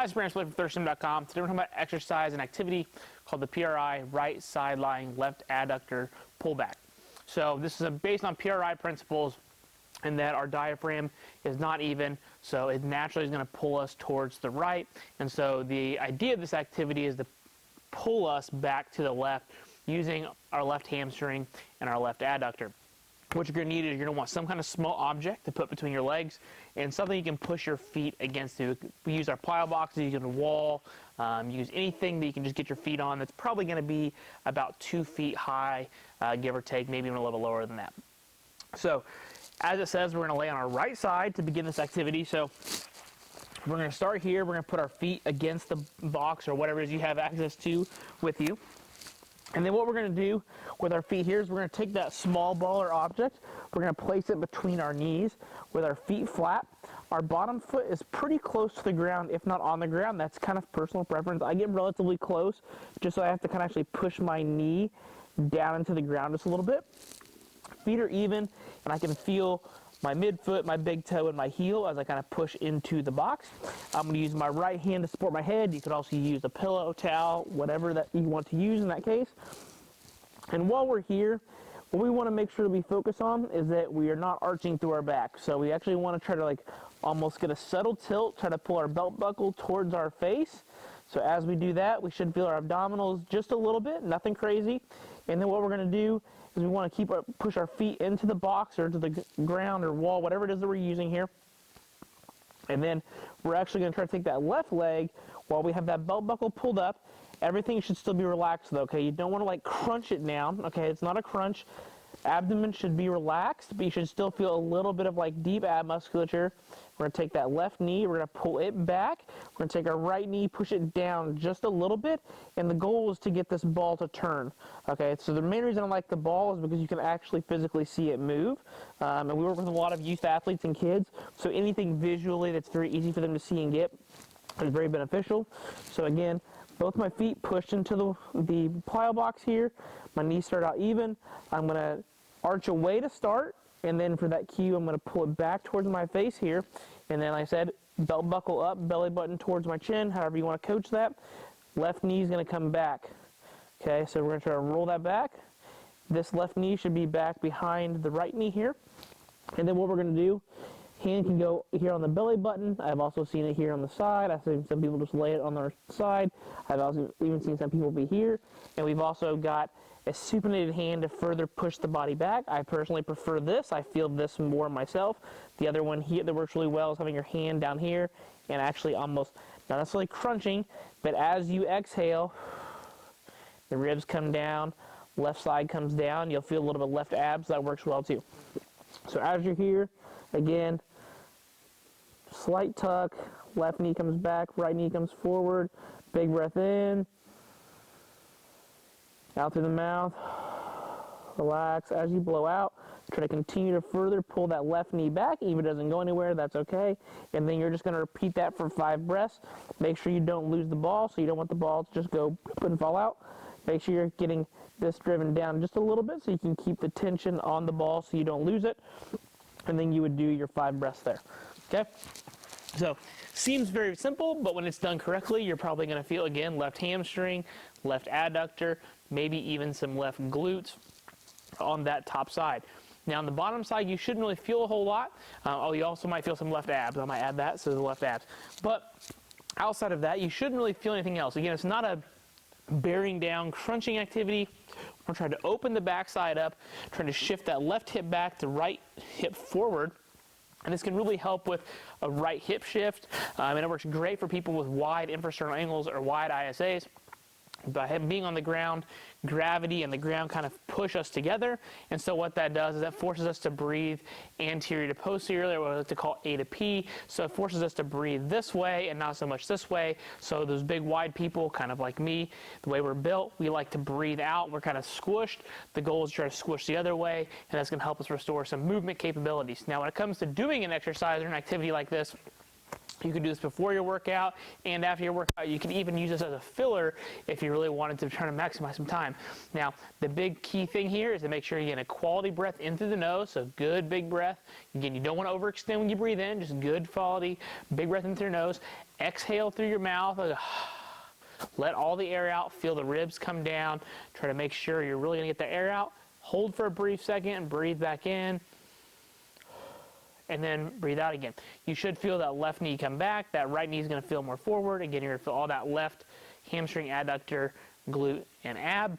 Hi, it's Brandon from ThirstStim.com. Today we're talking about exercise and activity called the PRI, right side lying, left adductor pullback. So this is based on PRI principles in that our diaphragm is not even, so it naturally is going to pull us towards the right. And so the idea of this activity is to pull us back to the left using our left hamstring and our left adductor. What you're going to need is you're going to want some kind of small object to put between your legs and something you can push your feet against. We use our plyo boxes, you use a wall, you use anything that you can just get your feet on that's probably going to be about 2 feet high, give or take, maybe even a little lower than that. So as it says, we're going to lay on our right side to begin this activity. So we're going to start here. We're going to put our feet against the box or whatever it is you have access to with you. And then what we're going to do with our feet here is we're going to take that small ball or object, we're going to place it between our knees with our feet flat. Our bottom foot is pretty close to the ground, if not on the ground. That's kind of personal preference. I get relatively close just so I have to kind of actually push my knee down into the ground just a little bit. Feet are even, and I can feel my midfoot, my big toe, and my heel as I kind of push into the box. I'm going to use my right hand to support my head. You could also use a pillow, towel, whatever that you want to use in that case. And while we're here, what we want to make sure that we focus on is that we are not arching through our back. So we actually want to try to almost get a subtle tilt, try to pull our belt buckle towards our face. So as we do that, we should feel our abdominals just a little bit, nothing crazy. And then what we're going to do is we want to push our feet into the box or to the ground or wall, whatever it is that we're using here. And then we're actually going to try to take that left leg while we have that belt buckle pulled up. Everything should still be relaxed though, okay? You don't want to crunch it down, okay? It's not a crunch. Abdomen should be relaxed, but you should still feel a little bit of deep ab musculature. We're going to take that left knee, we're going to pull it back. We're going to take our right knee, push it down just a little bit, and the goal is to get this ball to turn. Okay, so the main reason I like the ball is because you can actually physically see it move. And we work with a lot of youth athletes and kids, so anything visually that's very easy for them to see and get is very beneficial. So again, both my feet pushed into the plyo box here. My knees start out even. I'm going to arch away to start, and then for that cue, I'm going to pull it back towards my face here. And then, like I said, belt buckle up, belly button towards my chin, however you want to coach that. Left knee is going to come back. Okay, so we're going to try to roll that back. This left knee should be back behind the right knee here. And then what we're going to do, hand can go here on the belly button. I've also seen it here on the side. I've seen some people just lay it on their side. I've also even seen some people be here. And we've also got a supinated hand to further push the body back. I personally prefer this. I feel this more myself. The other one here that works really well is having your hand down here and actually almost, not necessarily crunching, but as you exhale, the ribs come down, left side comes down. You'll feel a little bit left abs. That works well too. So as you're here, again, slight tuck, left knee comes back, right knee comes forward, big breath in, out through the mouth, relax. As you blow out, try to continue to further pull that left knee back. Even if it doesn't go anywhere, that's okay. And then you're just going to repeat that for 5 breaths. Make sure you don't lose the ball, so you don't want the ball to just go and fall out. Make sure you're getting this driven down just a little bit so you can keep the tension on the ball so you don't lose it. And then you would do your 5 breaths there. Okay? So, seems very simple, but when it's done correctly, you're probably going to feel, again, left hamstring, left adductor, maybe even some left glutes on that top side. Now, on the bottom side, you shouldn't really feel a whole lot. You also might feel some left abs. I might add that, so the left abs. But outside of that, you shouldn't really feel anything else. Again, it's not a bearing down, crunching activity. We're trying to open the backside up, trying to shift that left hip back, the right hip forward. And this can really help with a right hip shift. And it works great for people with wide infrasternal angles or wide ISAs. By being on the ground, gravity and the ground kind of push us together. And so what that does is that forces us to breathe anterior to posterior, what I like to call A to P. So it forces us to breathe this way and not so much this way. So those big wide people, kind of like me, the way we're built, we like to breathe out. We're kind of squished. The goal is to try to squish the other way, and that's going to help us restore some movement capabilities. Now when it comes to doing an exercise or an activity like this, You can do this before your workout and after your workout. You can even use this as a filler if you really wanted to try to maximize some time. Now, the big key thing here is to make sure you get a quality breath in through the nose, so good big breath. Again, you don't want to overextend when you breathe in, just good quality, big breath in through your nose. Exhale through your mouth. Let all the air out, feel the ribs come down. Try to make sure you're really going to get the air out. Hold for a brief second, breathe back in. And then breathe out again. You should feel that left knee come back. That right knee is going to feel more forward. Again, you're going to feel all that left hamstring, adductor, glute, and ab.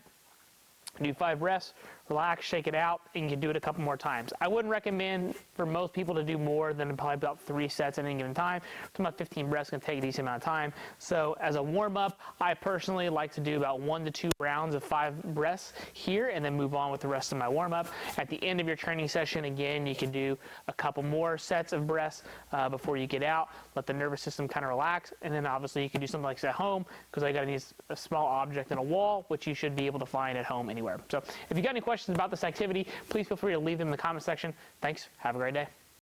Do 5 reps, relax, shake it out, and you can do it a couple more times. I wouldn't recommend for most people to do more than probably about 3 sets at any given time. About 15 breaths can take a decent amount of time. So as a warm-up, I personally like to do about 1 to 2 rounds of 5 breaths here and then move on with the rest of my warm-up. At the end of your training session, again, you can do a couple more sets of breaths before you get out. Let the nervous system kind of relax, and then obviously you can do something like this at home because I got to need a small object and a wall, which you should be able to find at home anywhere. So if you got any questions about this activity, please feel free to leave them in the comment section. Thanks. Have a great day.